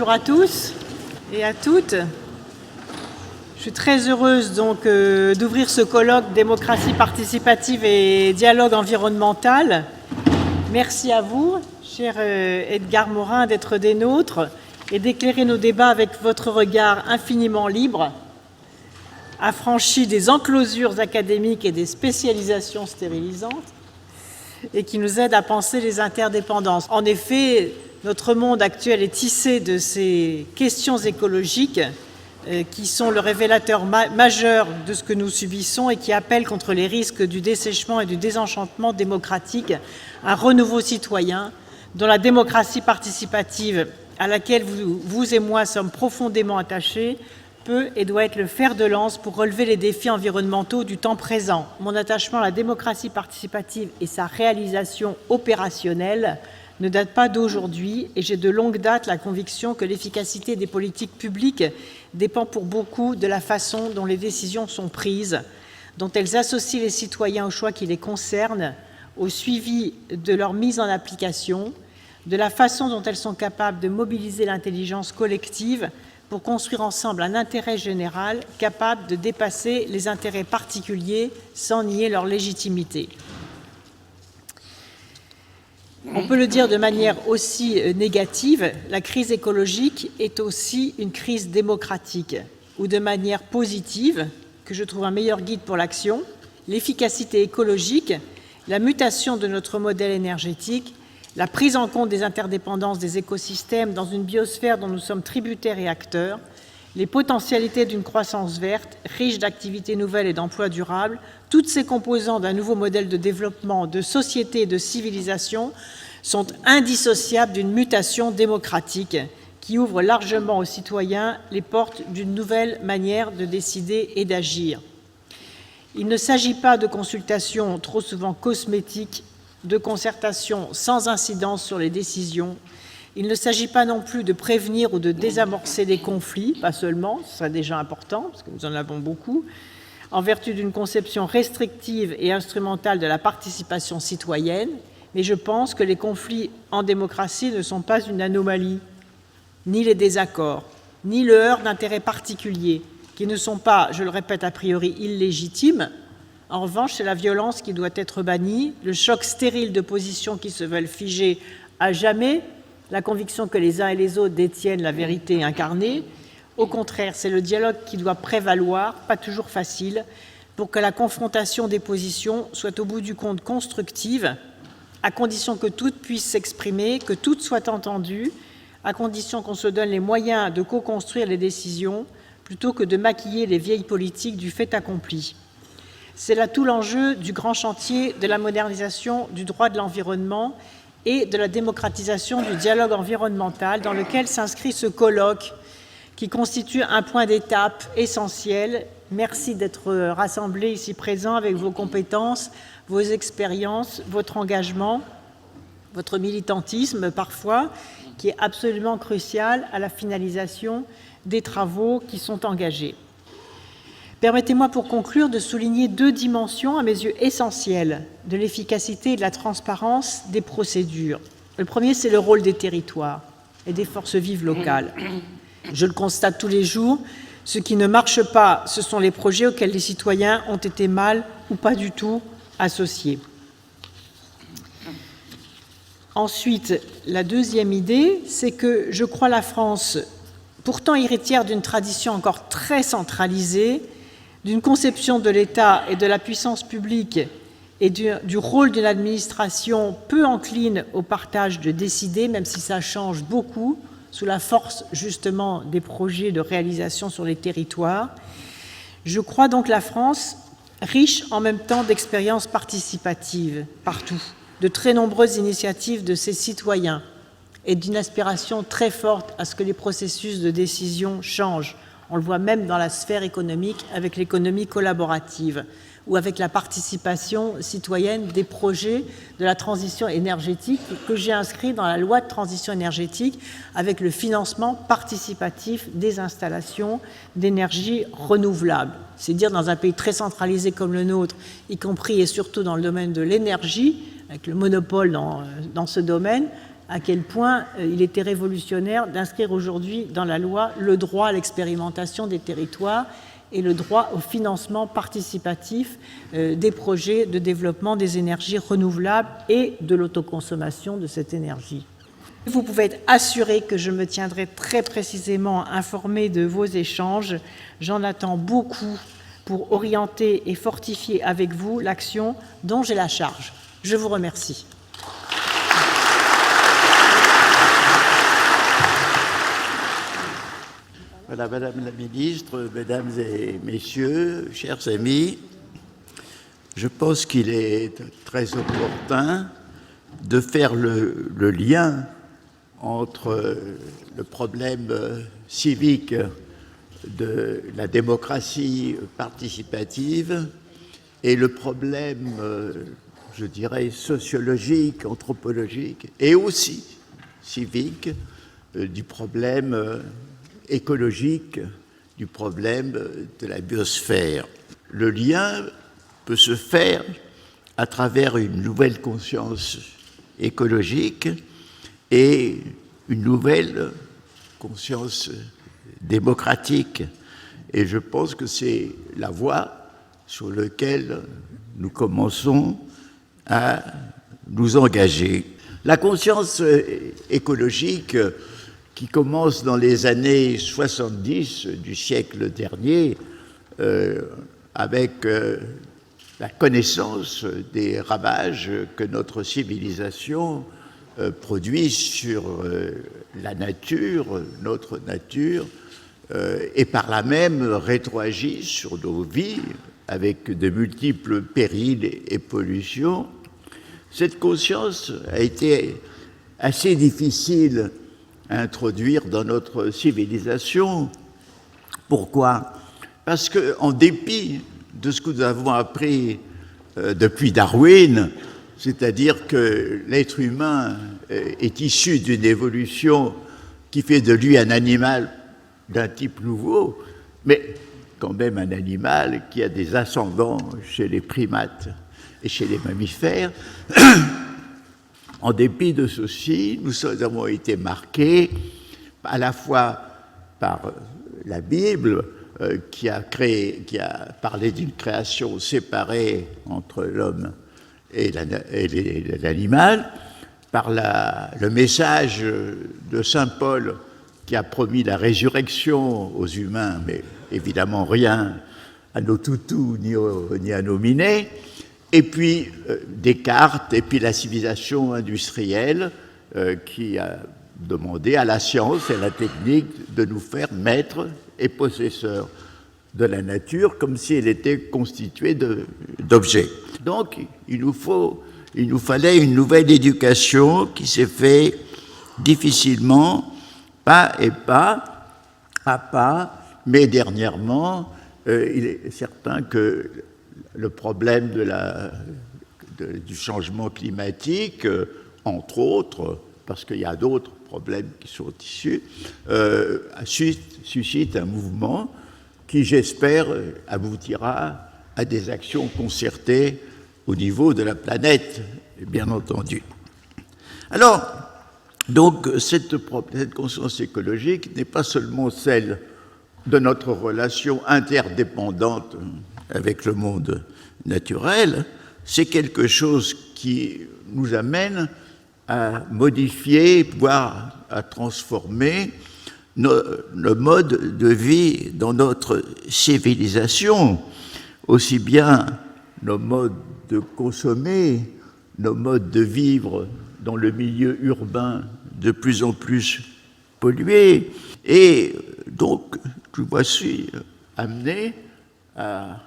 Bonjour à tous et à toutes. Je suis très heureuse donc d'ouvrir ce colloque démocratie participative et dialogue environnemental. Merci à vous, cher Edgar Morin, d'être des nôtres et d'éclairer nos débats avec votre regard infiniment libre, affranchi des enclosures académiques et des spécialisations stérilisantes, et qui nous aide à penser les interdépendances. En effet, notre monde actuel est tissé de ces questions écologiques qui sont le révélateur majeur de ce que nous subissons et qui appellent contre les risques du dessèchement et du désenchantement démocratique un renouveau citoyen dont la démocratie participative à laquelle vous et moi sommes profondément attachés peut et doit être le fer de lance pour relever les défis environnementaux du temps présent. Mon attachement à la démocratie participative et sa réalisation opérationnelle ne date pas d'aujourd'hui et j'ai de longue date la conviction que l'efficacité des politiques publiques dépend pour beaucoup de la façon dont les décisions sont prises, dont elles associent les citoyens aux choix qui les concernent, au suivi de leur mise en application, de la façon dont elles sont capables de mobiliser l'intelligence collective pour construire ensemble un intérêt général capable de dépasser les intérêts particuliers sans nier leur légitimité. On peut le dire de manière aussi négative, la crise écologique est aussi une crise démocratique, ou de manière positive, que je trouve un meilleur guide pour l'action, l'efficacité écologique, la mutation de notre modèle énergétique, la prise en compte des interdépendances des écosystèmes dans une biosphère dont nous sommes tributaires et acteurs, les potentialités d'une croissance verte, riche d'activités nouvelles et d'emplois durables, toutes ces composants d'un nouveau modèle de développement, de société et de civilisation sont indissociables d'une mutation démocratique qui ouvre largement aux citoyens les portes d'une nouvelle manière de décider et d'agir. Il ne s'agit pas de consultations trop souvent cosmétiques, de concertation sans incidence sur les décisions. Il ne s'agit pas non plus de prévenir ou de désamorcer des conflits, pas seulement, ce serait déjà important, parce que nous en avons beaucoup, en vertu d'une conception restrictive et instrumentale de la participation citoyenne, mais je pense que les conflits en démocratie ne sont pas une anomalie, ni les désaccords, ni le heurt d'intérêts particuliers, qui ne sont pas, je le répète, a priori illégitimes. En revanche, c'est la violence qui doit être bannie, le choc stérile de positions qui se veulent figer à jamais, la conviction que les uns et les autres détiennent la vérité incarnée. Au contraire, c'est le dialogue qui doit prévaloir, pas toujours facile, pour que la confrontation des positions soit au bout du compte constructive, à condition que toutes puissent s'exprimer, que toutes soient entendues, à condition qu'on se donne les moyens de co-construire les décisions, plutôt que de maquiller les vieilles politiques du fait accompli. C'est là tout l'enjeu du grand chantier de la modernisation du droit de l'environnement et de la démocratisation du dialogue environnemental dans lequel s'inscrit ce colloque qui constitue un point d'étape essentiel. Merci d'être rassemblés ici présents avec vos compétences, vos expériences, votre engagement, votre militantisme parfois, qui est absolument crucial à la finalisation des travaux qui sont engagés. Permettez-moi pour conclure de souligner deux dimensions à mes yeux essentielles de l'efficacité et de la transparence des procédures. Le premier, c'est le rôle des territoires et des forces vives locales. Je le constate tous les jours, ce qui ne marche pas, ce sont les projets auxquels les citoyens ont été mal ou pas du tout associés. Ensuite, la deuxième idée, c'est que je crois la France, pourtant héritière d'une tradition encore très centralisée, d'une conception de l'État et de la puissance publique et du rôle d'une administration peu encline au partage de décider, même si ça change beaucoup, sous la force justement des projets de réalisation sur les territoires. Je crois donc la France riche en même temps d'expériences participatives partout, de très nombreuses initiatives de ses citoyens et d'une aspiration très forte à ce que les processus de décision changent. On le voit même dans la sphère économique avec l'économie collaborative ou avec la participation citoyenne des projets de la transition énergétique que j'ai inscrit dans la loi de transition énergétique avec le financement participatif des installations d'énergie renouvelable. C'est dire dans un pays très centralisé comme le nôtre, y compris et surtout dans le domaine de l'énergie, avec le monopole dans ce domaine, à quel point il était révolutionnaire d'inscrire aujourd'hui dans la loi le droit à l'expérimentation des territoires et le droit au financement participatif des projets de développement des énergies renouvelables et de l'autoconsommation de cette énergie. Vous pouvez être assuré que je me tiendrai très précisément informé de vos échanges. J'en attends beaucoup pour orienter et fortifier avec vous l'action dont j'ai la charge. Je vous remercie. Voilà, Madame la Ministre, Mesdames et Messieurs, chers amis, je pense qu'il est très opportun de faire le lien entre le problème civique de la démocratie participative et le problème, je dirais, sociologique, anthropologique et aussi civique du problème écologique, du problème de la biosphère. Le lien peut se faire à travers une nouvelle conscience écologique et une nouvelle conscience démocratique. Et je pense que c'est la voie sur laquelle nous commençons à nous engager. La conscience écologique qui commence dans les années 70 du siècle dernier, avec la connaissance des ravages que notre civilisation produit sur la nature, notre nature, et par là même rétroagit sur nos vies avec de multiples périls et pollutions. Cette conscience a été assez difficile à introduire dans notre civilisation. Pourquoi? Parce qu'en dépit de ce que nous avons appris depuis Darwin, c'est-à-dire que l'être humain est issu d'une évolution qui fait de lui un animal d'un type nouveau, mais quand même un animal qui a des ascendants chez les primates et chez les mammifères. En dépit de ceci, nous avons été marqués à la fois par la Bible, qui a parlé d'une création séparée entre l'homme et l'animal, par le message de saint Paul qui a promis la résurrection aux humains, mais évidemment rien à nos toutous ni à nos minés, et puis Descartes, et puis la civilisation industrielle qui a demandé à la science et à la technique de nous faire maîtres et possesseurs de la nature, comme si elle était constituée d'objets. Donc il nous fallait une nouvelle éducation qui s'est faite difficilement, pas à pas, mais dernièrement, il est certain que le problème du changement climatique, entre autres, parce qu'il y a d'autres problèmes qui sont issus, suscite un mouvement qui, j'espère, aboutira à des actions concertées au niveau de la planète, bien entendu. Alors, donc, cette conscience écologique n'est pas seulement celle de notre relation interdépendante avec le monde naturel, c'est quelque chose qui nous amène à modifier, voire à transformer le mode de vie dans notre civilisation, aussi bien nos modes de consommer, nos modes de vivre dans le milieu urbain de plus en plus pollué. Et donc, je me suis amené à,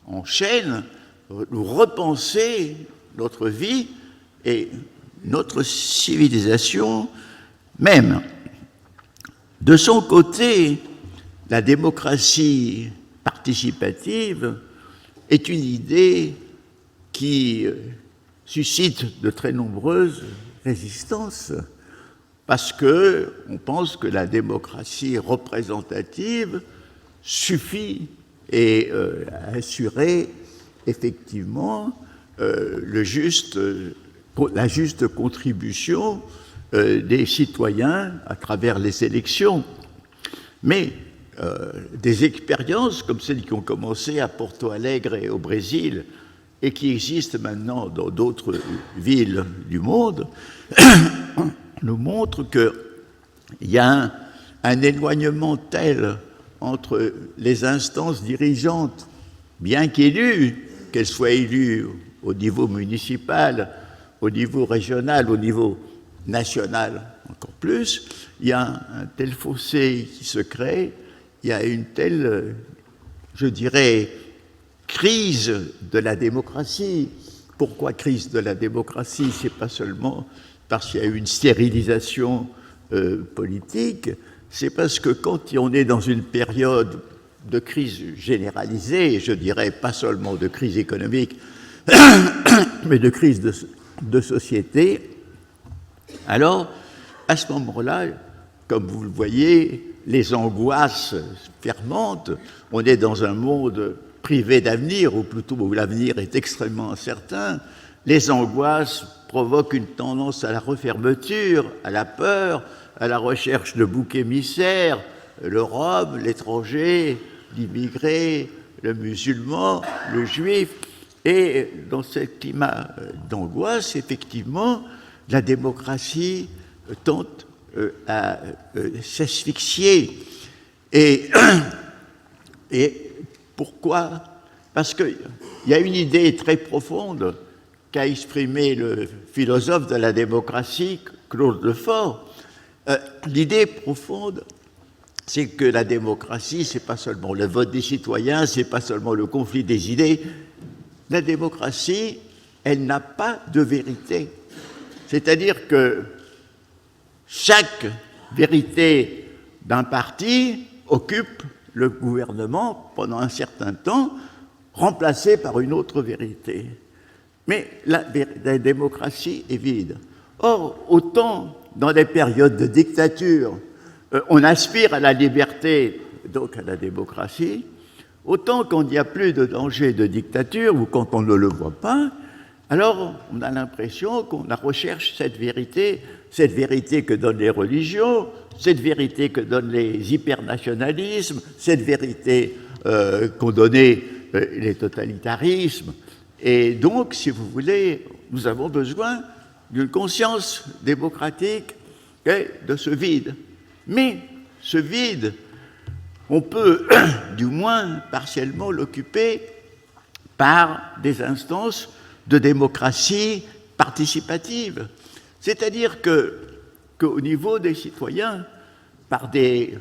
en chaîne, nous repenser notre vie et notre civilisation même. De son côté, la démocratie participative est une idée qui suscite de très nombreuses résistances parce qu'on pense que la démocratie représentative suffit à assurer effectivement la juste contribution des citoyens à travers les élections, mais des expériences comme celles qui ont commencé à Porto Alegre et au Brésil et qui existent maintenant dans d'autres villes du monde, nous montrent qu'il y a un éloignement tel entre les instances dirigeantes, bien qu'élues, qu'elles soient élues au niveau municipal, au niveau régional, au niveau national encore plus, il y a un tel fossé qui se crée, il y a une telle, je dirais, crise de la démocratie. Pourquoi crise de la démocratie? C'est pas seulement parce qu'il y a eu une stérilisation politique, c'est parce que quand on est dans une période de crise généralisée, je dirais pas seulement de crise économique, mais de crise de société, alors à ce moment-là, comme vous le voyez, les angoisses fermentent, on est dans un monde privé d'avenir, ou plutôt où l'avenir est extrêmement incertain, les angoisses provoquent une tendance à la refermeture, à la peur, à la recherche de boucs émissaires, l'Europe, l'étranger, l'immigré, le musulman, le juif. Et dans ce climat d'angoisse, effectivement, la démocratie tente à s'asphyxier. Et pourquoi? Parce qu'il y a une idée très profonde qu'a exprimée le philosophe de la démocratie, Claude Lefort. L'idée profonde, c'est que la démocratie, c'est pas seulement le vote des citoyens, c'est pas seulement le conflit des idées. La démocratie, elle n'a pas de vérité. C'est-à-dire que chaque vérité d'un parti occupe le gouvernement pendant un certain temps, remplacée par une autre vérité. Mais la démocratie est vide. Or, autant dans des périodes de dictature, on aspire à la liberté, donc à la démocratie, autant quand il n'y a plus de danger de dictature ou quand on ne le voit pas, alors on a l'impression qu'on recherche cette vérité que donnent les religions, cette vérité que donnent les hypernationalismes, cette vérité qu'ont donné les totalitarismes. Et donc, si vous voulez, nous avons besoin d'une conscience démocratique et de ce vide. Mais ce vide, on peut du moins partiellement l'occuper par des instances de démocratie participative. C'est-à-dire qu'au niveau des citoyens, par des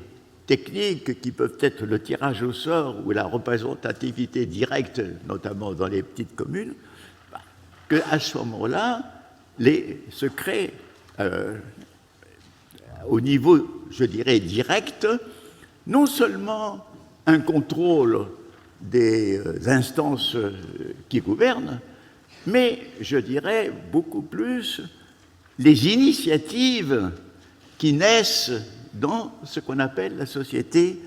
techniques qui peuvent être le tirage au sort ou la représentativité directe, notamment dans les petites communes, qu'à ce moment-là, se crée au niveau, je dirais, direct, non seulement un contrôle des instances qui gouvernent, mais je dirais beaucoup plus les initiatives qui naissent dans ce qu'on appelle la société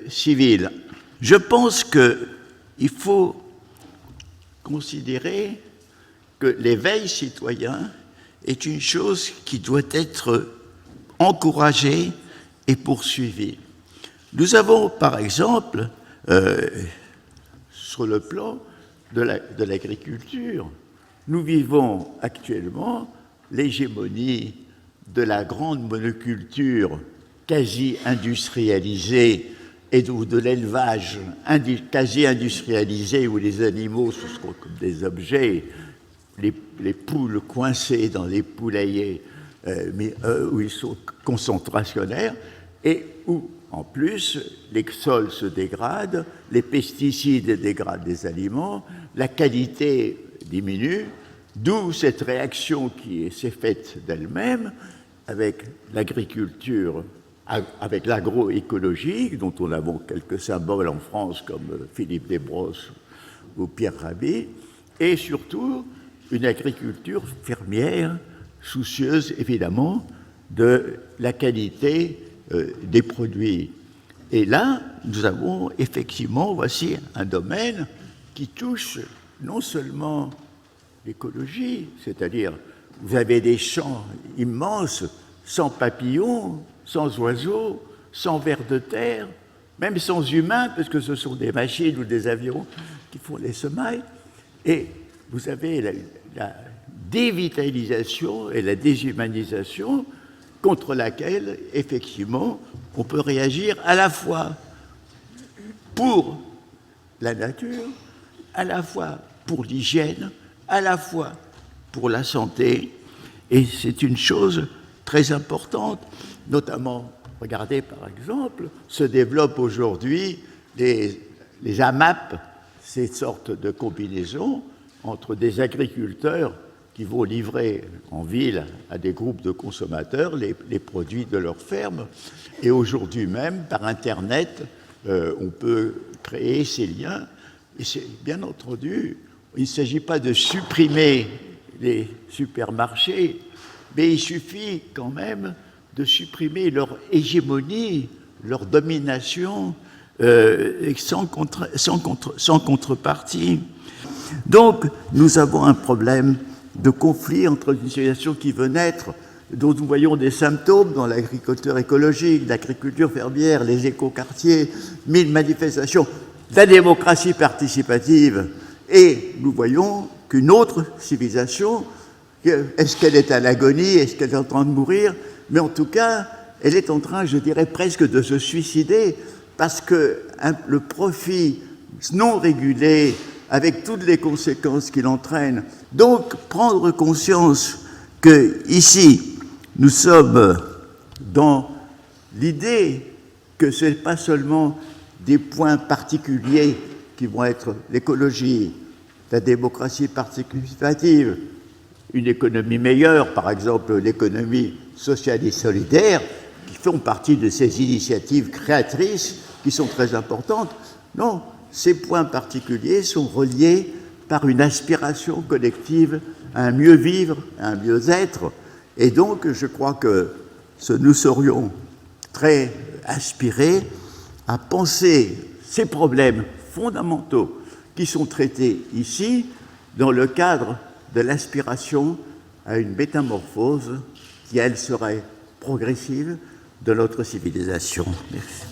civile. Je pense qu'il faut considérer que l'éveil citoyen est une chose qui doit être encouragée et poursuivie. Nous avons, par exemple, sur le plan de l'agriculture, nous vivons actuellement l'hégémonie de la grande monoculture quasi industrialisée et de l'élevage quasi industrialisé où les animaux sont comme des objets, les poules coincées dans les poulaillers, où ils sont concentrationnaires et où, en plus, les sols se dégradent, les pesticides dégradent les aliments, la qualité diminue, d'où cette réaction qui s'est faite d'elle-même avec l'agriculture, avec l'agroécologie, dont on a quelques symboles en France comme Philippe Desbrosses ou Pierre Rabhi, et surtout une agriculture fermière, soucieuse évidemment de la qualité des produits. Et là, nous avons effectivement, voici un domaine qui touche non seulement l'écologie, c'est-à-dire vous avez des champs immenses, sans papillons, sans oiseaux, sans vers de terre, même sans humains, parce que ce sont des machines ou des avions qui font les semailles. Et vous avez la dévitalisation et la déshumanisation contre laquelle, effectivement, on peut réagir à la fois pour la nature, à la fois pour l'hygiène, à la fois pour la santé. Et c'est une chose très importante, notamment, regardez par exemple, se développent aujourd'hui les AMAP, ces sortes de combinaisons entre des agriculteurs qui vont livrer en ville à des groupes de consommateurs les produits de leur ferme. Et aujourd'hui même, par Internet, on peut créer ces liens. Et c'est bien entendu, il ne s'agit pas de supprimer les supermarchés, mais il suffit quand même de supprimer leur hégémonie, leur domination, sans contrepartie. Donc, nous avons un problème de conflit entre une situation qui veut naître, dont nous voyons des symptômes dans l'agriculture écologique, l'agriculture fermière, les écoquartiers, 1000 manifestations, la démocratie participative, et nous voyons qu'une autre civilisation, est-ce qu'elle est à l'agonie, est-ce qu'elle est en train de mourir, mais en tout cas, elle est en train, je dirais presque, de se suicider, parce que le profit non régulé, avec toutes les conséquences qu'il entraîne. Donc, prendre conscience que ici, nous sommes dans l'idée que ce n'est pas seulement des points particuliers qui vont être l'écologie, la démocratie participative, une économie meilleure, par exemple l'économie sociale et solidaire, qui font partie de ces initiatives créatrices qui sont très importantes. Non, ces points particuliers sont reliés par une aspiration collective à un mieux vivre, à un mieux être. Et donc, je crois que nous serions très aspirés à penser ces problèmes fondamentaux qui sont traités ici dans le cadre de l'aspiration à une métamorphose qui, elle, serait progressive de notre civilisation. Merci.